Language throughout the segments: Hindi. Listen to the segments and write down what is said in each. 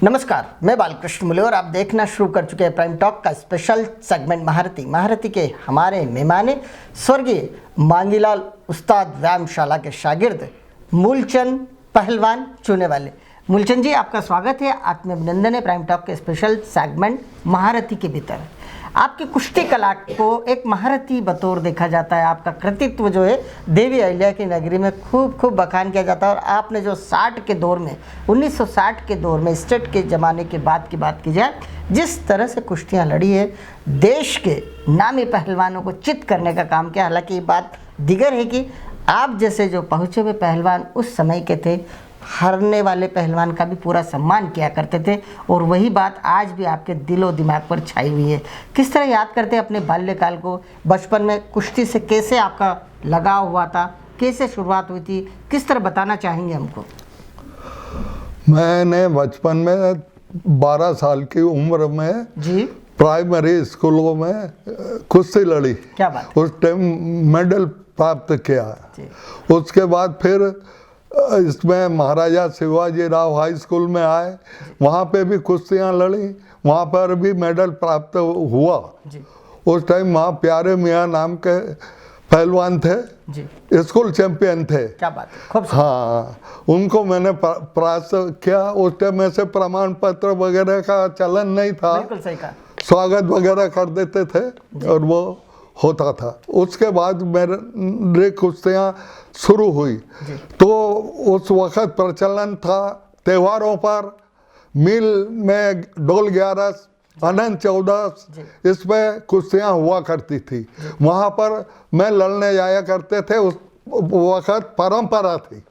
नमस्कार, मैं बालकृष्ण मुले और आप देखना शुरू कर चुके हैं प्राइम टॉक का स्पेशल सेगमेंट महारथी के हमारे मेहमान स्वर्गीय मांगीलाल उस्ताद व्यायामशाला के शागिर्द मूलचंद पहलवान चुने वाले। मूलचंद जी, आपका स्वागत है, आत्म अभिनंदन है प्राइम टॉक के स्पेशल सेगमेंट महारथी के भीतर। आपकी कुश्ती कला को एक महारथी बतौर देखा जाता है, आपका कृतित्व जो है देवी अहिल्या की नगरी में खूब बखान किया जाता है। और आपने जो 60 के दौर में 1960 के दौर में स्टेट के ज़माने के बाद की बात की जाए, जिस तरह से कुश्तियाँ लड़ी है, देश के नामी पहलवानों को चित करने का काम किया। हालांकि ये बात दिगर है कि आप जैसे जो पहुँचे हुए पहलवान उस समय के थे, हारने वाले पहलवान का भी पूरा सम्मान किया करते थे, और वही बात आज भी आपके दिलो दिमाग पर छाई हुई है। किस तरह याद करते हैं अपने बाल्यकाल को? बचपन में कुश्ती से कैसे आपका लगाव हुआ था, कैसे शुरुआत हुई थी, किस तरह बताना चाहेंगे हमको? मैंने बचपन में 12 साल की उम्र में जी प्राइमरी स्कूलों में कुश्ती लड़ी। क्या बात? उस टाइम मेडल प्राप्त किया। उसके बाद फिर इसमें महाराजा शिवाजी राव हाई स्कूल में आए, वहाँ पे भी कुश्तियाँ लड़ी, वहाँ पर भी मेडल प्राप्त हुआ। उस टाइम वहाँ प्यारे मियाँ नाम के पहलवान थे जी, स्कूल चैंपियन थे। क्या बात है, खूब। हाँ, उनको मैंने प्राप्त किया। उस टाइम में से प्रमाण पत्र वगैरह का चलन नहीं था, बिल्कुल सही कहा, स्वागत वगैरह कर देते थे और वो होता था। उसके बाद मेरे कुश्तियाँ शुरू हुई तो उस वक़्त प्रचलन था त्योहारों पर मिल में डोल 11, अनंत 14 इसमें कुश्तियाँ हुआ करती थी। वहाँ पर मैं लड़ने जाया करते थे। उस वक़्त परंपरा थी,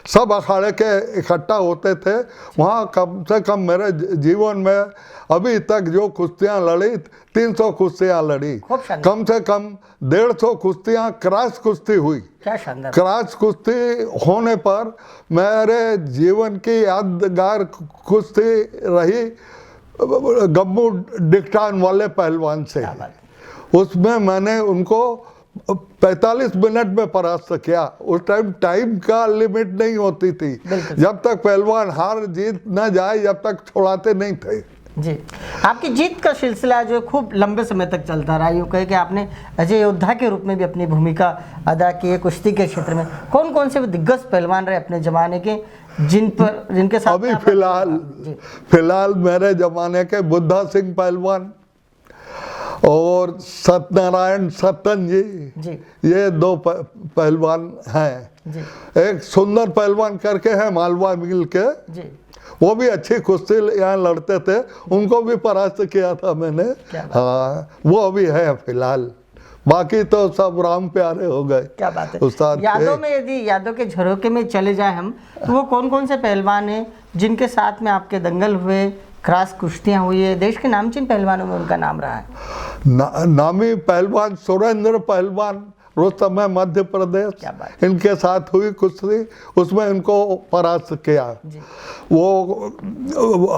सब अखाड़े के इकट्ठा होते थे वहाँ। कम से कम मेरे जीवन में अभी तक जो कुश्तियाँ लड़ी, 300 कुश्तियाँ लड़ी, कम से कम 150 कुश्तियाँ क्रॉस कुश्ती हुई। क्या शानदार! क्रॉस कुश्ती होने पर मेरे जीवन की यादगार कुश्ती रही गम्मू डिक्टान वाले पहलवान से। उसमें मैंने उनको 45 मिनट में परास्त किया। उस टाइम का लिमिट नहीं होती थी, जब तक पहलवान हार जीत न जाए जब तक छोड़ाते नहीं थे जी। आपकी जीत का सिलसिला जो खूब लंबे समय तक चलता रहा। यूँ कहे कि आपने अजय योद्धा के रूप में भी अपनी भूमिका अदा की है कुश्ती के क्षेत्र में। कौन कौन से दिग्गज पहलवान रहे अपने ज़माने के जिनके साथ? अभी फिलहाल मेरे ज़माने के बुद्धा सिंह पहलवान और सत्यनारायण सत्तन जी, ये 2 पहलवान हैं। एक सुंदर पहलवान करके है मालवा मिल के जी, वो भी अच्छी कुश्ती यहाँ लड़ते थे, उनको भी परास्त किया था मैंने। हाँ, वो अभी है फिलहाल, बाकी तो सब राम प्यारे हो गए। क्या बात है। उस्ताद यादों में, यदि यादों के झरोके में चले जाए हम, तो वो कौन कौन से पहलवान हैं जिनके साथ में आपके दंगल हुए, क्रॉस कुश्तियाँ हुई है? देश के नामचीन पहलवानों में उनका नाम रहा है। नामी पहलवान सुरेंद्र पहलवान रोहतक मध्य प्रदेश, इनके साथ हुई कुश्ती, उसमें इनको परास्त किया। वो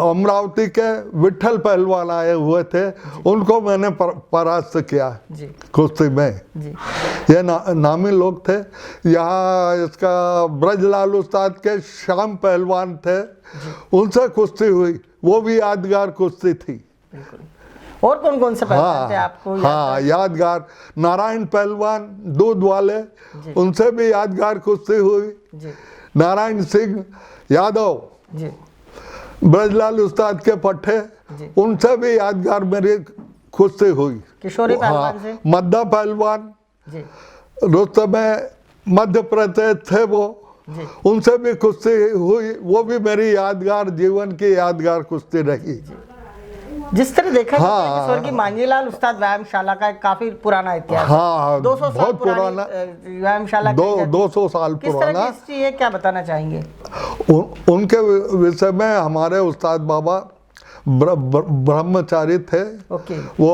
अमरावती के विठल पहलवान आए हुए थे, उनको मैंने परास्त किया कुश्ती में। ये नामी लोग थे। यहाँ इसका ब्रजलाल उस्ताद के श्याम पहलवान थे, उनसे कुश्ती हुई, वो भी यादगार कुश्ती थी। और कौन कौन से पहलवान थे आपको? हाँ, यादगार नारायण पहलवान दूध वाले, उनसे भी यादगार कुश्ती हुई। नारायण सिंह यादव, ब्रजलाल उस्ताद के पट्टे, उनसे भी यादगार मेरी कुश्ती हुई। किशोरी पहलवान से मद्दा पहलवान रोहतक में मध्य प्रदेश थे, वो उनसे भी कुश्ती हुई, वो भी मेरी यादगार जीवन की यादगार कुश्ती रही। जिस तरह देखा स्वर्गीय मांगीलाल उस्ताद व्यायामशाला का काफी पुराना इतिहास। हाँ, 200 साल बहुत पुराना व्यायामशाला, 200 साल पुराना। किस तरह है, क्या बताना चाहेंगे? उनके विषय में हमारे उस्ताद बाबा ब्रह्मचारी थे। वो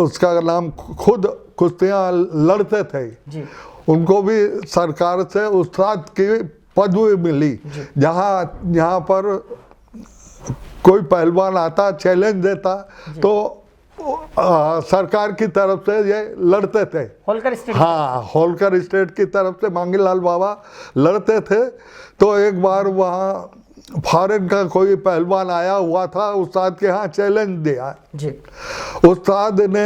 उसका नाम खुद कुश्तियाँ लड़ते थे जी। उनको भी सरकार से उस्ताद की पदवी मिली। जहाँ पर कोई पहलवान आता, चैलेंज देता, तो सरकार की तरफ से ये लड़ते थे। होलकर स्टेट, हाँ, होलकर स्टेट की तरफ से मांगीलाल बाबा लड़ते थे। तो एक बार वहाँ फॉरेन का कोई पहलवान आया हुआ था, उस्ताद के यहाँ चैलेंज दिया जी। उस्ताद ने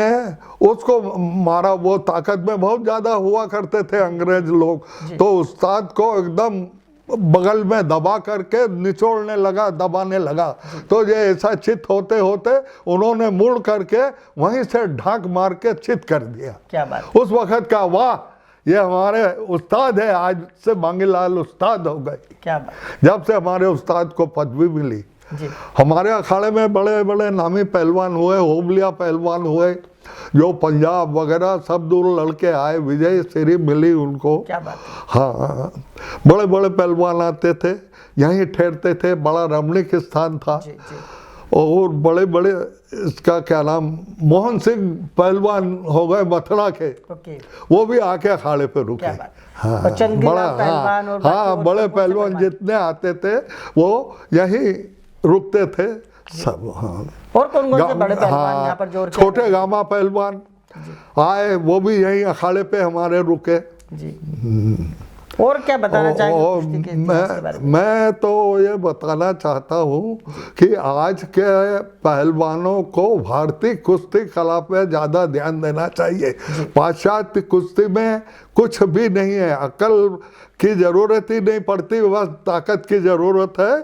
उसको मारा। वो ताकत में बहुत ज़्यादा हुआ करते थे अंग्रेज लोग, तो उस्ताद को एकदम बगल में दबा करके निचोड़ने लगा, दबाने लगा। तो ये ऐसा चित होते होते उन्होंने मुड़ करके वहीं से ढाक मार के चित कर दिया। क्या बात। उस वक़्त का वाह, ये हमारे उस्ताद है, आज से मांगीलाल उस्ताद हो गए। क्या बात। जब से हमारे उस्ताद को पदवी मिली, जी। हमारे अखाड़े में बड़े बड़े नामी पहलवान हुए, होबलिया पहलवान हुए, जो पंजाब वगैरह सब दूर लड़के आए, विजय श्री मिली उनको। क्या बात। हाँ, बड़े बड़े पहलवान आते थे, यहीं ठहरते थे, बड़ा रमणीक स्थान था। जी, जी। और बड़े बड़े, इसका क्या नाम, मोहन सिंह पहलवान हो गए मथुरा के, ओके। वो भी आके अखाड़े पे रुके। क्या बात। हाँ, और चंदीलाल बड़ा, पहलवान और हाँ, बाकी हाँ, वो बड़े सब कौन से पहलवान पहलवान? जितने आते थे वो यहीं रुकते थे सब। हाँ, और कौन कौन से बड़े पहलवान यहाँ पर जोर के? छोटे गामा पहलवान आए, वो भी यहीं अखाड़े पे हमारे रुके। जी। और क्या बताना चाहेंगे कुश्ती के इतिहास के बारे में? मैं तो ये बताना चाहता हूँ कि आज के पहलवानों को भारतीय कुश्ती कला पे ज़्यादा ध्यान देना चाहिए। पाश्चात्य कुश्ती में कुछ भी नहीं है, अकल की ज़रूरत ही नहीं पड़ती, बस ताकत की ज़रूरत है।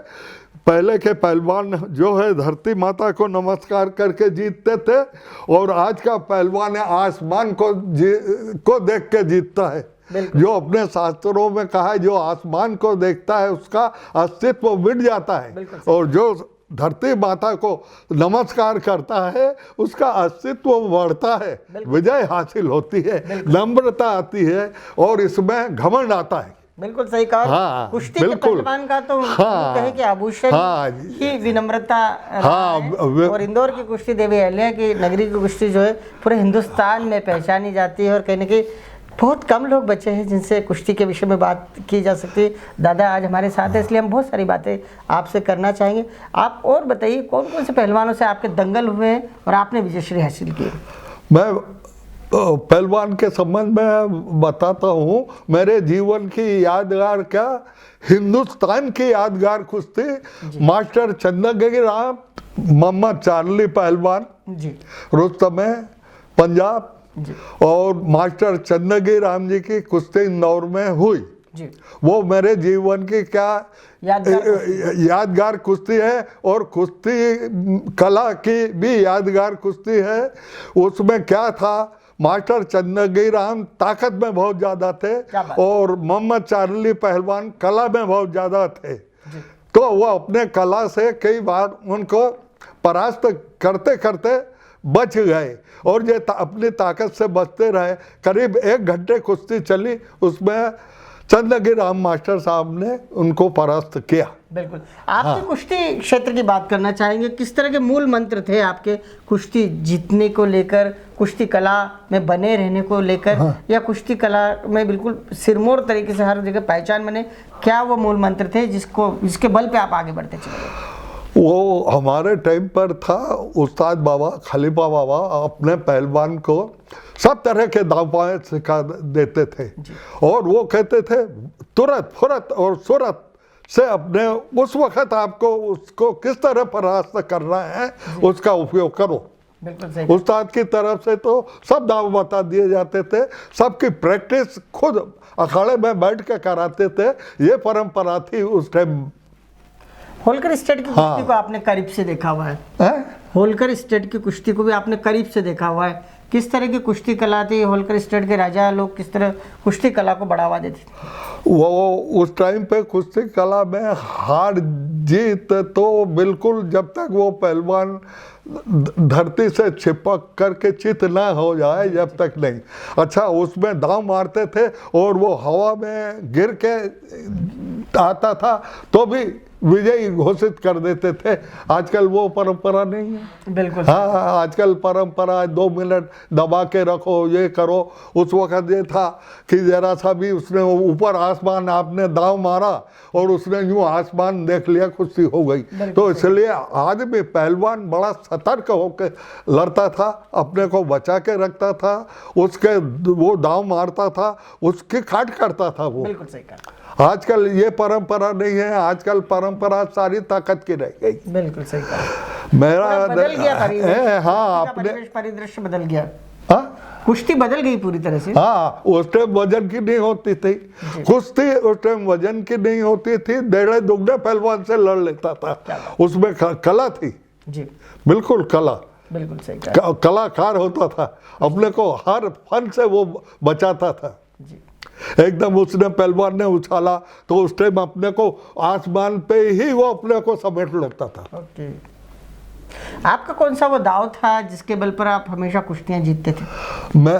पहले के पहलवान जो है धरती माता को नमस्कार करके जीतते थे, और आज का पहलवान आसमान को देख के जीतता है। जो अपने शास्त्रों में कहा है, जो आसमान को देखता है उसका अस्तित्व मिट जाता है, और जो धरती माता को नमस्कार करता है उसका अस्तित्व बढ़ता है, विजय हासिल होती है, नम्रता आती है, और इसमें घमंड आता है। बिल्कुल सही कहा। हाँ, कुश्ती के पहलवान का तो कहे कि आभूषण ही विनम्रता है। और इंदौर की कुश्ती देवी अहिल्या की नगरी की कुश्ती जो है पूरे हिंदुस्तान में पहचानी जाती है, और कहीं ना कहीं बहुत कम लोग बचे हैं जिनसे कुश्ती के विषय में बात की जा सकती है। दादा आज हमारे साथ है, इसलिए हम बहुत सारी बातें आपसे करना चाहेंगे। आप और बताइए कौन कौन से पहलवानों से आपके दंगल हुए हैं और आपने विजयश्री हासिल की? मैं पहलवान के संबंध में बताता हूँ। मेरे जीवन की यादगार क्या, हिंदुस्तान की यादगार कुश्ती मास्टर चंदगी राम, मोहम्मद चार्ली पहलवान जी, रुस्तम पंजाब, और मास्टर चंदगी राम जी की कुश्ती इंदौर में हुई जी। वो मेरे जीवन की क्या यादगार कुश्ती है, और कुश्ती कला की भी यादगार कुश्ती है। उसमें क्या था, मास्टर चंदगी राम ताकत में बहुत ज़्यादा थे, और मोहम्मद चार्ली पहलवान कला में बहुत ज़्यादा थे। तो वो अपने कला से कई बार उनको परास्त करते करते बच गए, और ये अपनी ताकत से बचते रहे। करीब 1 घंटे कुश्ती चली, उसमें चंदगी राम मास्टर साहब ने उनको परास्त किया। बिल्कुल। आपके कुश्ती क्षेत्र की बात करना चाहेंगे, किस तरह के मूल मंत्र थे आपके कुश्ती जीतने को लेकर, कुश्ती कला में बने रहने को लेकर, या कुश्ती कला में बिल्कुल सिरमौर तरीके से हर जगह पहचान बने? क्या वो मूल मंत्र थे जिसके बल पे आप आगे बढ़ते चले गए? वो हमारे टाइम पर था, उस्ताद बाबा खलीफा बाबा अपने पहलवान को सब तरह के दाव सिखा देते थे, और वो कहते थे तुरंत फुरत और सूरत से अपने उस वक्त आपको उसको किस तरह परास्त करना है उसका उपयोग करो। उस्ताद की तरफ से तो सब दाव बता दिए जाते थे, सबकी प्रैक्टिस खुद अखाड़े में बैठ के कराते थे। ये परंपरा थी उस टाइम। होलकर स्टेट की कुश्ती को आपने करीब से देखा हुआ है? होलकर स्टेट की कुश्ती को भी आपने करीब से देखा हुआ है। किस तरह की कुश्ती कला थी? होलकर स्टेट के राजा लोग किस तरह कुश्ती कला को बढ़ावा देते थे? वो उस टाइम पे कुश्ती कला में हार जीत तो बिल्कुल, जब तक वो पहलवान धरती से चिपक करके चित ना हो जाए जब तक नहीं। अच्छा, उसमें दांव मारते थे और वो हवा में गिर के आता था तो भी विजयी घोषित कर देते थे। आजकल वो परंपरा नहीं है। बिल्कुल। हाँ, आजकल परंपरा 2 मिनट दबा के रखो, ये करो। उस वक्त ये था कि जरा सा भी उसने ऊपर आसमान, आपने दांव मारा और उसने यूं आसमान देख लिया, कुश्ती हो गई। तो इसलिए आदमी पहलवान बड़ा सतर्क होकर लड़ता था, अपने को बचा के रखता था, उसके वो दांव मारता था, उसकी काट करता था वो। बिल्कुल सही कहा। आजकल ये परंपरा नहीं है, आजकल परंपरा सारी ताकत की रह गई। बिल्कुल सही कहा। मेरा बदल गया परिवेश, हाँ कुश्ती का अपने परिदृश्य बदल गया, हाँ कुश्ती बदल गई पूरी तरह से। हाँ, उस टाइम वजन की नहीं होती थी कुश्ती, उस टाइम वजन की नहीं होती थी, डेढ़े दुगने पहलवान से लड़ लेता था, उसमें कला थी जी, बिल्कुल कला, बिल्कुल सही कहा। कलाकार होता था, अपने को हर फन से वो बचाता था जी, एकदम। उसने पहलवान ने उछाला तो उस टाइम अपने को आसमान पे ही वो अपने को समेट लेता था। ओके, आपका कौन सा वो दाव था जिसके बल पर आप हमेशा कुश्तियां जीतते थे? मैं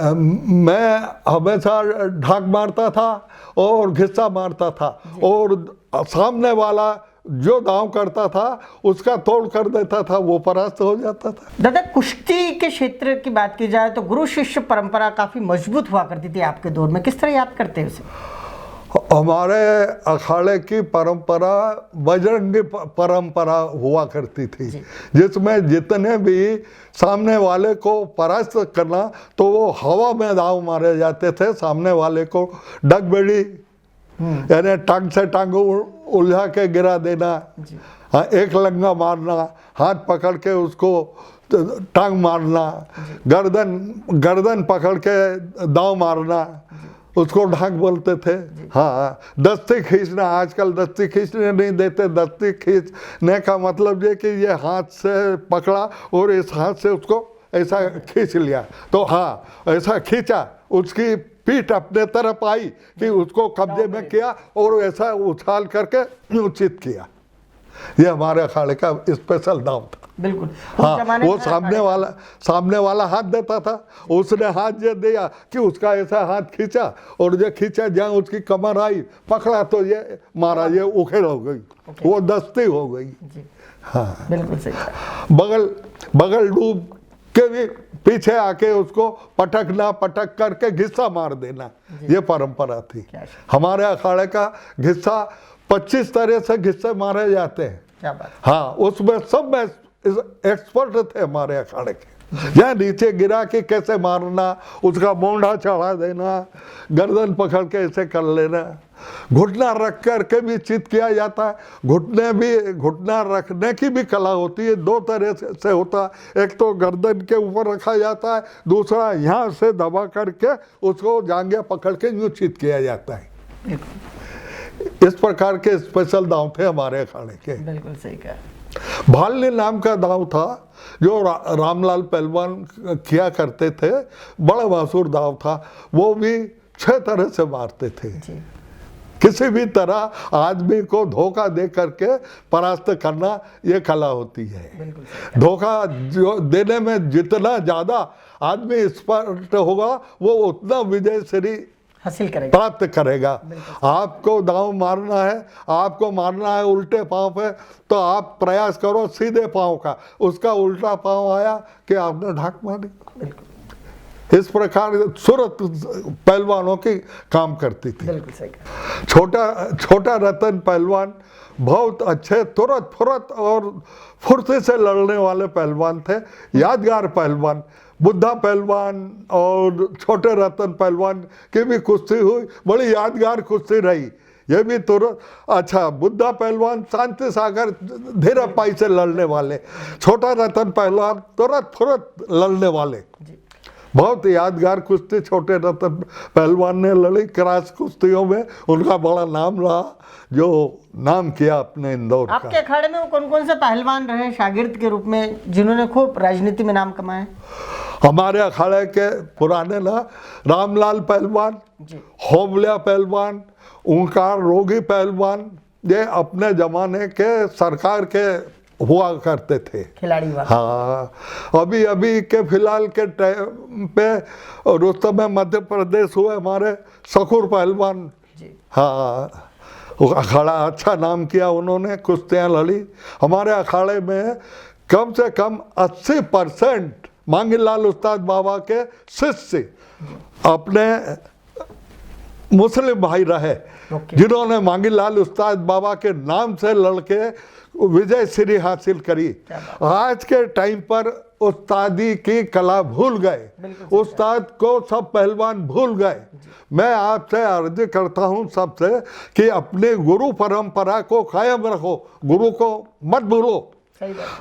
हमेशा ढाक मारता था और घिस्सा मारता था, और सामने वाला जो दांव करता था उसका तोड़ कर देता था, वो परास्त हो जाता था। दादा, कुश्ती के क्षेत्र की बात की जाए तो गुरु शिष्य परंपरा काफी मजबूत हुआ करती थी आपके दौर में, किस तरह याद करते हैं उसे? हमारे अखाड़े की परंपरा बजरंगी परंपरा हुआ करती थी, जिसमें जितने भी सामने वाले को परास्त करना तो वो हवा में दांव मारे जाते थे। सामने वाले को डगबेड़ी यानी टांग से टांग उलझा के गिरा देना, हाँ, एक लंगा मारना, हाथ पकड़ के उसको टांग मारना, गर्दन पकड़ के दांव मारना, उसको ढाक बोलते थे। हाँ, दस्ती खींचना, आजकल दस्ती खींचने नहीं देते। दस्ती खींचने का मतलब ये कि ये हाथ से पकड़ा और इस हाथ से उसको ऐसा खींच लिया, तो हाँ ऐसा खींचा, उसकी पीठ अपने तरफ आई कि उसको कब्जे में किया और ऐसा उछाल करके उचित किया। ये हमारे अखाड़े का स्पेशल दाव था। बिल्कुल, हाँ, वो सामने वाला हाथ देता था, उसने हाथ ये दिया कि उसका ऐसा हाथ खींचा और ये खींचा, जहाँ उसकी कमर आई पकड़ा तो ये मारा, ये उखेड़ हो गई, वो दस्ती हो गई। हाँ, बिल्कुल सही। बगल डूब के भी पीछे आके उसको पटक करके घिस्सा मार देना, ये परंपरा थी। हमारे अखाड़े का घिस्सा 25 तरह से घिस्से मारे जाते हैं। क्या बात। हाँ, उसमें सब में एक्सपर्ट थे हमारे अखाड़े के। यहाँ नीचे गिरा के कैसे मारना, उसका मोंढा चढ़ा देना, गर्दन पकड़ के ऐसे कर लेना, घुटना रख करके भी चित किया जाता है। घुटना रखने की भी कला होती है, दो तरह से होता है। एक तो गर्दन के ऊपर रखा जाता है, दूसरा यहाँ से दबा करके उसको जांघें पकड़ के यूँ चित किया जाता है। इस प्रकार के स्पेशल दांव थे हमारे अखाड़े के। बिल्कुल सही कहा। भालनी नाम का दांव था जो रामलाल पहलवान किया करते थे, बड़ा मशहूर दांव था। वो भी 6 तरह से मारते थे। किसी भी तरह आदमी को धोखा दे करके परास्त करना, ये कला होती है। धोखा जो देने में जितना ज्यादा आदमी एक्सपर्ट होगा वो उतना विजय श्री हासिल करेगा, प्राप्त करेगा। आपको दांव मारना है, आपको मारना है उल्टे पांव पे, तो आप प्रयास करो सीधे पांव का, उसका उल्टा पांव आया कि आपने ढाक मारी। इस प्रकार सूरत पहलवानों की काम करती थी। बिल्कुल सही। छोटा रतन पहलवान बहुत अच्छे तुरंत फुरत और फुर्ती से लड़ने वाले पहलवान थे। यादगार पहलवान बुद्धा पहलवान और छोटे रतन पहलवान की भी कुश्ती हुई, बड़ी यादगार कुश्ती रही। ये भी तुरंत अच्छा, बुद्धा पहलवान शांति सागर धीरे पाई से लड़ने वाले, छोटा रतन पहलवान तुरंत फुरत लड़ने वाले। बहुत यादगार कुश्ती छोटे रतन पहलवान ने लड़ी। क्रॉस कुश्तियों में उनका बड़ा नाम रहा, जो नाम किया अपने इंदौर का। आपके अखाड़े में वो कौन कौन से पहलवान रहे शागिर्द के रूप में जिन्होंने खूब राजनीति में नाम कमाया? हमारे अखाड़े के पुराने ना रामलाल पहलवान, होमलिया पहलवान, ओंकार रोगी पहलवान, ये अपने जमाने के सरकार के हुआ करते थे खिलाड़ी। हाँ, अभी के फिलहाल के टाइम पे रुस्तम में मध्य प्रदेश हुए हमारे शकूर पहलवान। हाँ, अखाड़ा अच्छा नाम किया उन्होंने, कुश्तियाँ लड़ी। हमारे अखाड़े में कम से कम 80% मांगीलाल उस्ताद बाबा के शिष्य अपने मुस्लिम भाई रहे, जिन्होंने मांगीलाल उस्ताद बाबा के नाम से लड़के विजय श्री हासिल करी। आज के टाइम पर उस्तादी की कला भूल गए, उस्ताद को सब पहलवान भूल गए। मैं आपसे अर्ज करता हूं सबसे कि अपने गुरु परंपरा को कायम रखो, गुरु को मत भूलो।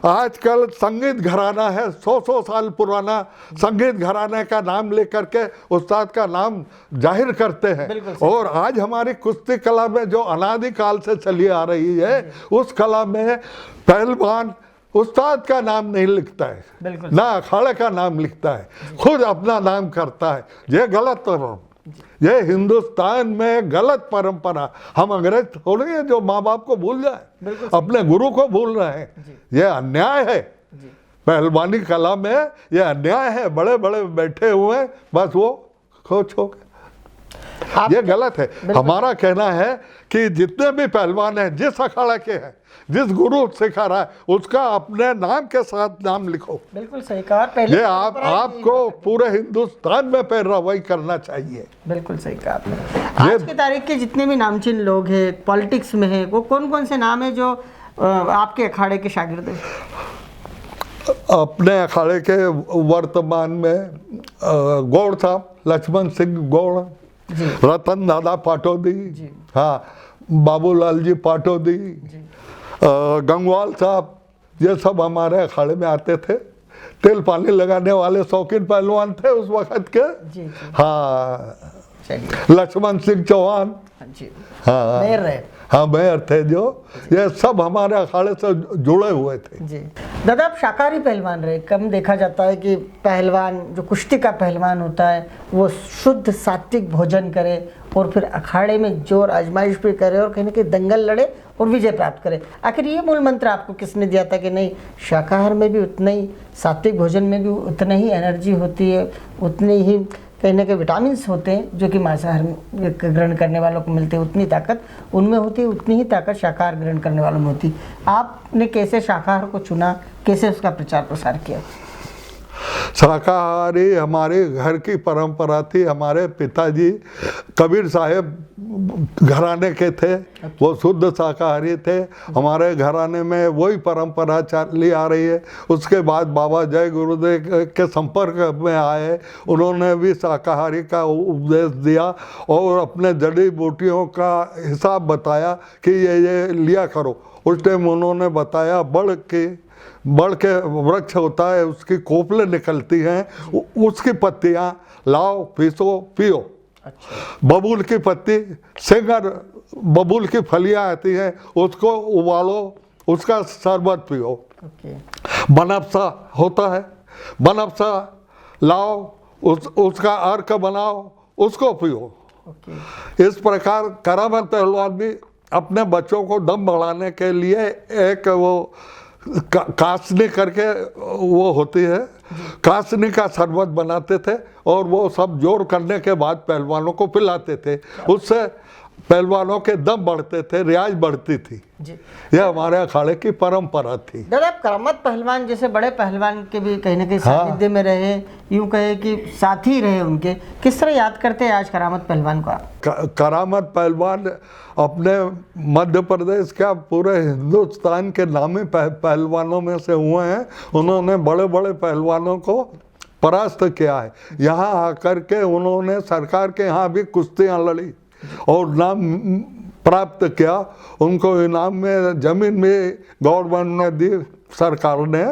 आजकल संगीत घराना है, 100 साल पुराना संगीत घराने का नाम लेकर के उस्ताद का नाम जाहिर करते हैं। और आज हमारी कुश्ती कला में जो अनादिकाल से चली आ रही है, उस कला में पहलवान उस्ताद का नाम नहीं लिखता है, ना अखाड़े का नाम लिखता है, खुद अपना नाम करता है। ये गलत है, ये हिंदुस्तान में गलत परंपरा। हम अंग्रेज थोड़े हैं जो माँ बाप को भूल जाए, अपने गुरु को भूल रहे हैं। ये अन्याय है, पहलवानी कला में ये अन्याय है। बड़े बड़े बैठे हुए हैं, बस वो खोच हो गए, ये गलत है। हमारा कहना है कि जितने भी पहलवान हैं, जिस अखाड़ा के हैं, जिस गुरु सिखा रहा है, उसका अपने नाम के साथ नाम लिखो। बिल्कुल सही कहा। पहले ये आपको पूरे हिंदुस्तान में पैरवी करना चाहिए। बिल्कुल सही कहा आपने। आज की तारीख के जितने भी नामचीन लोग हैं पॉलिटिक्स में हैं, वो कौन कौन से नाम है जो आपके अखाड़े के शागिर्द हैं? अपने अखाड़े के वर्तमान में गौड़ साहब, लक्ष्मण सिंह गौड़, रतन दादा पाटोदी, हाँ, बाबूलाल जी पाटोदी, गंगवाल साहब, ये सब हमारे अखाड़े में आते थे। तेल पानी लगाने वाले शौकीन पहलवान थे उस वक्त के। हाँ, लक्ष्मण सिंह चौहान, हाँ मेयर थे, जो ये सब हमारे अखाड़े से जुड़े हुए थे। जी दादा, आप शाकाहारी पहलवान रहे। कम देखा जाता है कि पहलवान जो कुश्ती का पहलवान होता है वो शुद्ध सात्विक भोजन करे और फिर अखाड़े में जोर आजमाइश भी करे और कहीं ना कहीं दंगल लड़े और विजय प्राप्त करे। आखिर ये मूल मंत्र आपको किसने दिया था कि नहीं, शाकाहार में भी उतना ही, सात्विक भोजन में भी उतना ही एनर्जी होती है, उतने ही कहीं ना कहीं विटामिन होते हैं जो कि मांसाहार ग्रहण करने वालों को मिलते हैं, उतनी ताकत उनमें होती है, उतनी ही ताकत शाकाहार ग्रहण करने वालों में होती है। आपने कैसे शाकाहार को चुना, कैसे उसका प्रचार प्रसार किया? शाकाहारी हमारे घर की परंपरा थी। हमारे पिताजी कबीर साहब घराने के थे, वो शुद्ध शाकाहारी थे। हमारे घराने में वही परंपरा चली आ रही है। उसके बाद बाबा जय गुरुदेव के संपर्क में आए, उन्होंने भी शाकाहारी का उपदेश दिया और अपने जड़ी बूटियों का हिसाब बताया कि ये लिया करो। उस टाइम उन्होंने बताया बड़ के वृक्ष होता है, उसकी कोपलें निकलती हैं, उसकी पत्तियां लाओ, पीसो, पियो। बबूल की पत्ती, सिंगर बबूल की फलियां आती हैं, उसको उबालो, उसका शरबत पियो। बनफसा होता है, बनफसा लाओ, उसका अर्क बनाओ, उसको पियो। इस प्रकार करामत पहलवान भी अपने बच्चों को दम बढ़ाने के लिए एक वो कासनी करके वो होती है, कासनी का शरबत बनाते थे और वो सब जोर करने के बाद पहलवानों को पिलाते थे। उससे पहलवानों के दम बढ़ते थे, रियाज बढ़ती थी। यह हमारे अखाड़े की परंपरा थी। दादा, करामत पहलवान जैसे बड़े पहलवान के भी कहीं ना कहीं सानिध्य में रहे, यूं कहे कि साथी रहे उनके, किस तरह याद करते हैं आज करामत पहलवान को आप? करामत पहलवान अपने मध्य प्रदेश का पूरे हिंदुस्तान के नामी पहलवानों में से हुए हैं। उन्होंने बड़े बड़े पहलवानों को परास्त किया है। यहाँ आकर के उन्होंने सरकार के यहाँ भी कुश्तियाँ लड़ी और नाम प्राप्त किया। उनको इनाम में जमीन में गवर्नमेंट ने दी, सरकार ने।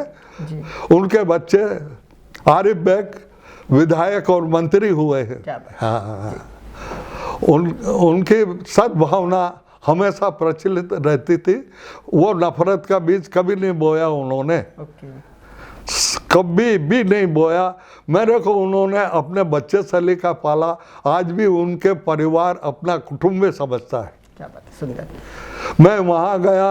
उनके बच्चे आरिफ बेग विधायक और मंत्री हुए हैं। हाँ, उनकी सद्भावना हमेशा प्रचलित रहती थी। वो नफरत का बीज कभी नहीं बोया उन्होंने, कभी भी नहीं बोया। मेरे को उन्होंने अपने बच्चे से लेकर पाला। आज भी उनके परिवार अपना कुटुंब समझता है। क्या बात है, सुंदर। मैं वहाँ गया,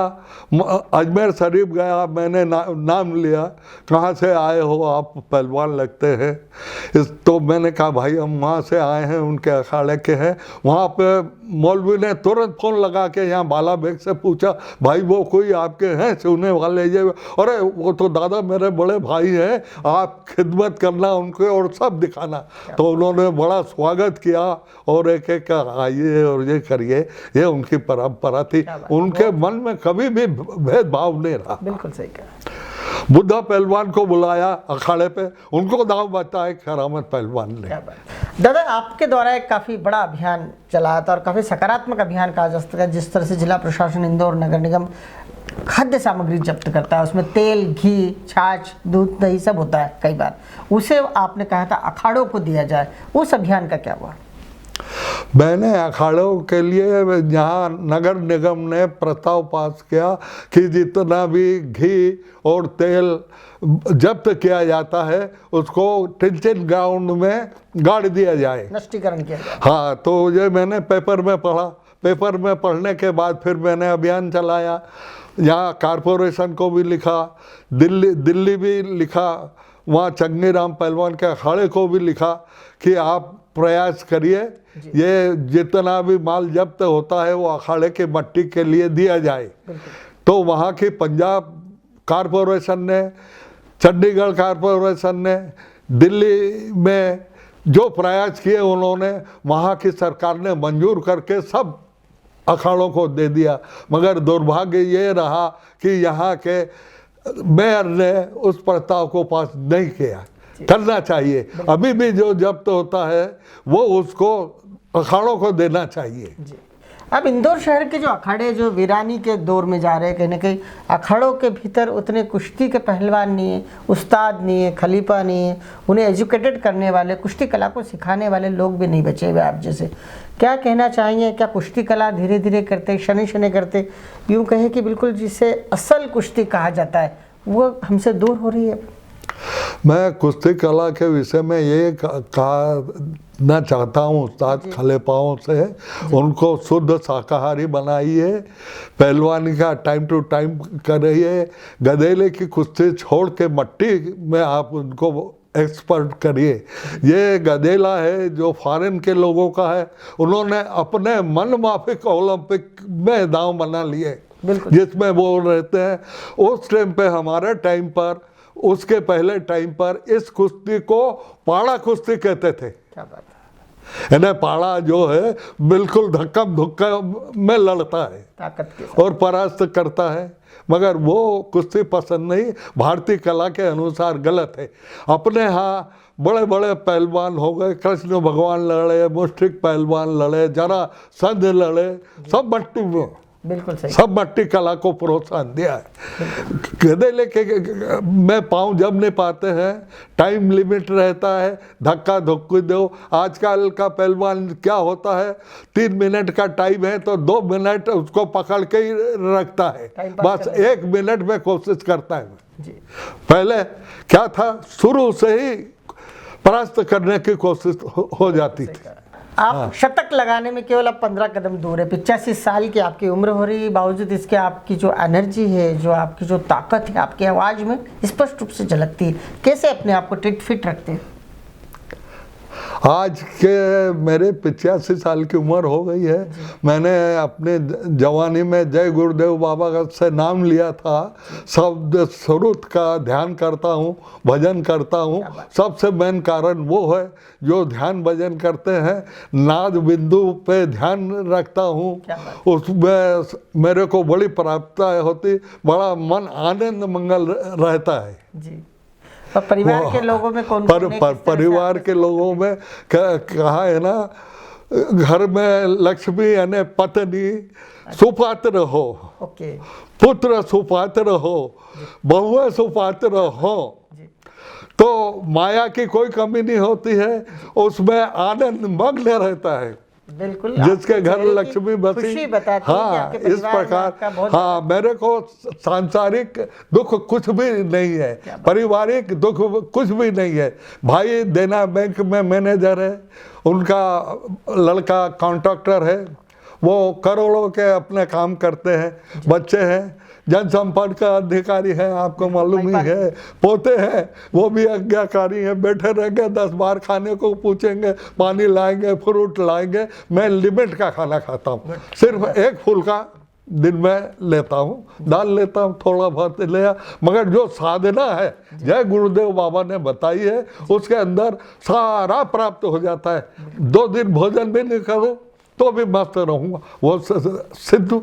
अजमेर शरीफ गया, मैंने नाम लिया, कहाँ से आए हो आप, पहलवान लगते हैं। तो मैंने कहा भाई हम वहाँ से आए हैं, उनके अखाड़े के हैं। वहाँ पे मौलवी ने तुरंत फ़ोन लगा के यहाँ बाला बेग से पूछा, भाई वो कोई आपके हैं सुनने वाले? ये अरे वो तो दादा मेरे बड़े भाई हैं, आप खिदमत करना उनके और सब दिखाना। तो उन्होंने बड़ा स्वागत किया और एक एक आइए और ये करिए। ये उनकी परंपरा थी। उनके मन में कभी भी भेदभाव नहीं रहा। बिल्कुल सही कहा। बुद्धा पहलवान को बुलाया अखाड़े पे, उनको दाव बताया करामत पहलवान ने। क्या बात। दादा, आपके द्वारा एक काफ़ी बड़ा अभियान चलाया था और काफ़ी सकारात्मक अभियान कहा जा सकता है। जिस तरह से जिला प्रशासन इंदौर नगर निगम खाद्य सामग्री जब्त करता है, उसमें तेल, घी, छाछ, दूध, दही सब होता है कई बार, उसे आपने कहा था अखाड़ों को दिया जाए, उस अभियान का क्या हुआ? मैंने अखाड़ों के लिए यहाँ नगर निगम ने प्रस्ताव पास किया कि जितना भी घी और तेल जब्त किया जाता है उसको टिंचिन ग्राउंड में गाड़ दिया जाए, नष्टीकरण किया जाए। हाँ, तो ये मैंने पेपर में पढ़ा। पेपर में पढ़ने के बाद फिर मैंने अभियान चलाया। यहाँ कारपोरेशन को भी लिखा, दिल्ली भी लिखा, वहाँ चंगीराम पहलवान के अखाड़े को भी लिखा कि आप प्रयास करिए, ये जितना भी माल जब्त होता है वो अखाड़े की मट्टी के लिए दिया जाए। तो वहाँ की पंजाब कारपोरेशन ने, चंडीगढ़ कारपोरेशन ने, दिल्ली में जो प्रयास किए उन्होंने, वहाँ की सरकार ने मंजूर करके सब अखाड़ों को दे दिया। मगर दुर्भाग्य ये रहा कि यहाँ के मेयर ने उस प्रस्ताव को पास नहीं किया। करना चाहिए, अभी भी जो जब्त होता है वो उसको अखाड़ों को देना चाहिए। जी। अब इंदौर शहर के जो अखाड़े जो वीरानी के दौर में जा रहे हैं, कहीं ना कहीं अखाड़ों के भीतर उतने कुश्ती के पहलवान नहीं है, उस्ताद नहीं है, खलीफा नहीं है, उन्हें एजुकेटेड करने वाले, कुश्ती कला को सिखाने वाले लोग भी नहीं बचे हुए आप जैसे। क्या कहना चाहेंगे? क्या कुश्ती कला धीरे धीरे करते, शनि शनि करते, यूँ कहें कि बिल्कुल जिसे असल कुश्ती कहा जाता है वो हमसे दूर हो रही है? मैं कुश्ती कला के विषय में ये कहना चाहता हूँ उस्ताद खलीफाओं से, उनको शुद्ध शाकाहारी बनाइए, पहलवानी का टाइम टू टाइम करिए, गधेले की कुश्ती छोड़ के मट्टी में आप उनको एक्सपर्ट करिए। ये गधेला है जो फॉरेन के लोगों का है, उन्होंने अपने मन माफिक ओलंपिक में दांव बना लिए जिसमें वो रहते हैं। उस टाइम पे, हमारे टाइम पर, उसके पहले टाइम पर इस कुश्ती को पाड़ा कुश्ती कहते थे। क्या बात है। इन्हें पाड़ा जो है बिल्कुल धक्कम धुक्का में लड़ता है, ताकत के साथ और परास्त करता है, मगर वो कुश्ती पसंद नहीं, भारतीय कला के अनुसार गलत है। अपने यहाँ बड़े बड़े पहलवान हो गए, कृष्ण भगवान लड़े, मुष्टिक पहलवान लड़े, जरा संध लड़े, सब मट्टी में, बिल्कुल सही, सब मट्टी कला को प्रोत्साहन दिया है। गधेले के में पाँव जब नहीं पाते हैं, टाइम लिमिट रहता है, धक्का धुक्की दो। आजकल का पहलवान क्या होता है, 3 मिनट का टाइम है तो 2 मिनट उसको पकड़ के ही रखता है, बस 1 मिनट में कोशिश करता है जी। पहले क्या था, शुरू से ही परास्त करने की कोशिश हो जाती थी। आप शतक लगाने में केवल अब 15 कदम दूर है। 85 साल की आपकी उम्र हो रही है, बावजूद इसके आपकी जो एनर्जी है, जो आपकी जो ताकत है, आपकी आवाज़ में स्पष्ट रूप से झलकती है। कैसे अपने आप को फिट रखते हैं? आज के मेरे 85 साल की उम्र हो गई है। मैंने अपने जवानी में जय गुरुदेव बाबा का से नाम लिया था, शब्द स्वरूप का ध्यान करता हूँ, भजन करता हूँ। सबसे मेन कारण वो है जो ध्यान भजन करते हैं, नाद बिंदु पे ध्यान रखता हूँ, उसमें मेरे को बड़ी प्राप्तता होती, बड़ा मन आनंद मंगल रहता है जी। और परिवार के लोगों में कौन परिवार के लोगों में कहा है ना, घर में लक्ष्मी यानी पत्नी सुपात्र हो, पुत्र सुपात्र हो, बहुएं सुपात्र हो, तो माया की कोई कमी नहीं होती है, उसमें आनंद मग्न रहता है। बिल्कुल, जिसके घर लक्ष्मी बसी, हाँ, इस प्रकार। हाँ, मेरे को सांसारिक दुख कुछ भी नहीं है, पारिवारिक दुख कुछ भी नहीं है। भाई देना बैंक में मैनेजर है, उनका लड़का कॉन्ट्रैक्टर है, वो करोड़ों के अपने काम करते हैं, बच्चे हैं, जनसंपर्क का अधिकारी है, आपको मालूम ही है, पोते हैं, वो भी आज्ञाकारी हैं, बैठे रहेंगे 10 बार खाने को पूछेंगे, पानी लाएंगे, फ्रूट लाएंगे। मैं लिमिट का खाना खाता हूँ, सिर्फ 1 फुल्का दिन में लेता हूँ, दाल लेता हूँ, थोड़ा बहुत लिया, मगर जो साधना है जय गुरुदेव बाबा ने बताई है, उसके अंदर सारा प्राप्त हो जाता है। 2 दिन भोजन भी नहीं करूँ तो भी मस्त रहूँगा। वो सिद्धू,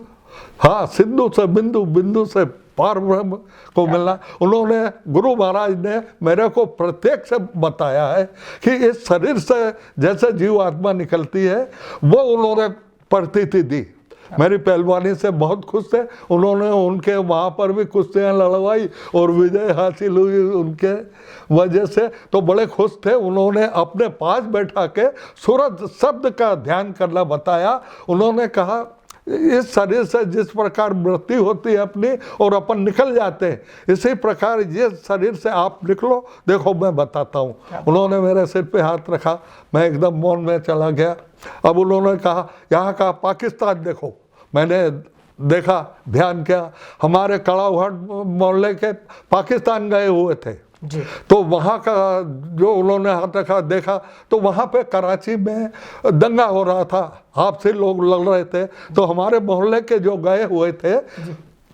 हाँ, सिद्धू से बिंदु, बिंदु से पार ब्रह्म को मिलना। उन्होंने, गुरु महाराज ने मेरे को प्रत्यक्ष बताया है कि इस शरीर से जैसे जीव आत्मा निकलती है, वो उन्होंने प्रतीति दी। मेरी पहलवानी से बहुत खुश थे, उन्होंने उनके वहाँ पर भी कुश्तियाँ लड़वाई और विजय हासिल हुई उनके वजह से, तो बड़े खुश थे। उन्होंने अपने पास बैठा के सूरज शब्द का ध्यान करना बताया। उन्होंने कहा इस शरीर से जिस प्रकार मृत्यु होती है अपनी और अपन निकल जाते हैं, इसी प्रकार ये शरीर से आप निकलो, देखो मैं बताता हूँ। उन्होंने मेरे सिर पे हाथ रखा, मैं एकदम मौन में चला गया। अब उन्होंने कहा यहाँ का पाकिस्तान देखो। मैंने देखा, ध्यान किया, हमारे कड़ाघाट मोहल्ले के पाकिस्तान गए हुए थे जी। तो वहाँ का जो उन्होंने हाथ रखा, देखा तो वहाँ पे कराची में दंगा हो रहा था, आपसे लोग लड़ रहे थे। तो हमारे मोहल्ले के जो गए हुए थे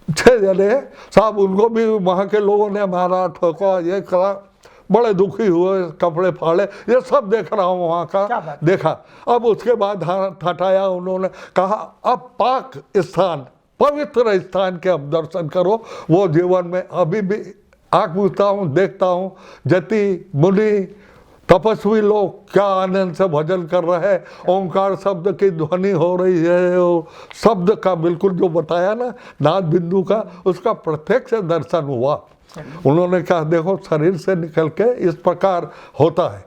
6 जने साहब, उनको भी वहाँ के लोगों ने मारा, ठोका, ये करा, बड़े दुखी हुए, कपड़े फाड़े, ये सब देख रहा हूँ वहाँ का देखा। अब उसके बाद हाथ हटाया, उन्होंने कहा अब पाक स्थान, पवित्र स्थान के अब दर्शन करो। वो जीवन में अभी भी आँख मूंदता हूँ, देखता हूँ, जति मुनि तपस्वी लोग क्या आनंद से भजन कर रहे हैं, ओंकार शब्द की ध्वनि हो रही है, वो शब्द का बिल्कुल जो बताया ना नाद बिंदु का, उसका प्रत्यक्ष दर्शन हुआ। उन्होंने कहा देखो शरीर से निकल के इस प्रकार होता है,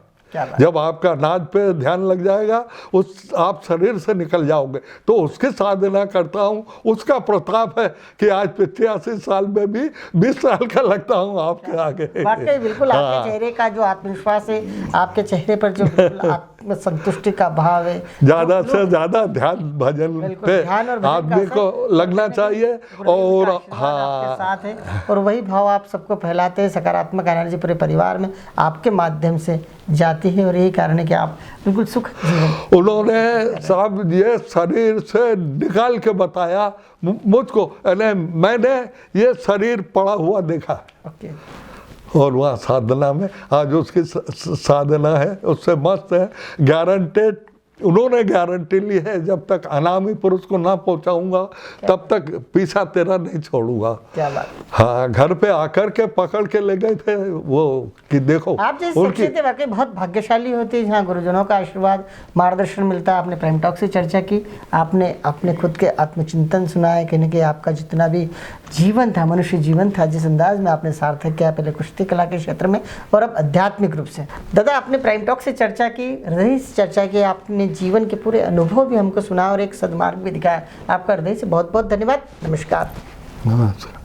जब आपका नाद पे ध्यान लग जाएगा, उस आप शरीर से निकल जाओगे। तो उसकी साधना करता हूँ, उसका प्रताप है कि आज 85 साल में भी 20 साल का लगता हूँ आपके आगे। वाकई बिल्कुल आपके चेहरे का जो आत्मविश्वास है, आपके चेहरे पर जो आत्म संतुष्टि का भाव है, ज्यादा से ज्यादा ध्यान भजन पे आदमी को लगना चाहिए। और आपके साथ है और वही भाव आप सबको फैलाते हैं, सकारात्मक एनर्जी पूरे परिवार में आपके माध्यम से जाती है और यही कारण है कि आप बिल्कुल सुख जीवन। उन्होंने साहब ये शरीर से निकाल के बताया मुझको, मैंने ये शरीर पड़ा हुआ देखा और वहाँ साधना में आज उसकी साधना है, उससे मस्त है, गारंटेड। उन्होंने गारंटी ली है, जब तक अनामी पुरुष को ना पहुंचाऊंगा तब तक पीछा तेरा नहीं छोड़ूंगा। क्या बात। हाँ, घर पे आकर के पकड़ के ले गए थे वो कि देखो आप जैसे शख्सियतें वाकई बहुत भाग्यशाली होती है जहाँ गुरुजनों का आशीर्वाद मार्गदर्शन मिलता है। आपने प्राइम टॉक से चर्चा की, आपने अपने खुद के आत्मचिंतन सुनाए, कहीं ना कहीं आपका जितना भी जीवन था, मनुष्य जीवन था, जिस अंदाज में आपने सार्थक किया, पहले कुश्ती कला के क्षेत्र में और अब आध्यात्मिक रूप से। दादा आपने प्राइम टॉक से चर्चा की, हृदय से चर्चा की, आपने जीवन के पूरे अनुभव भी हमको सुना और एक सदमार्ग भी दिखाया। आपका हृदय से बहुत बहुत धन्यवाद। नमस्कार। नमस्कार।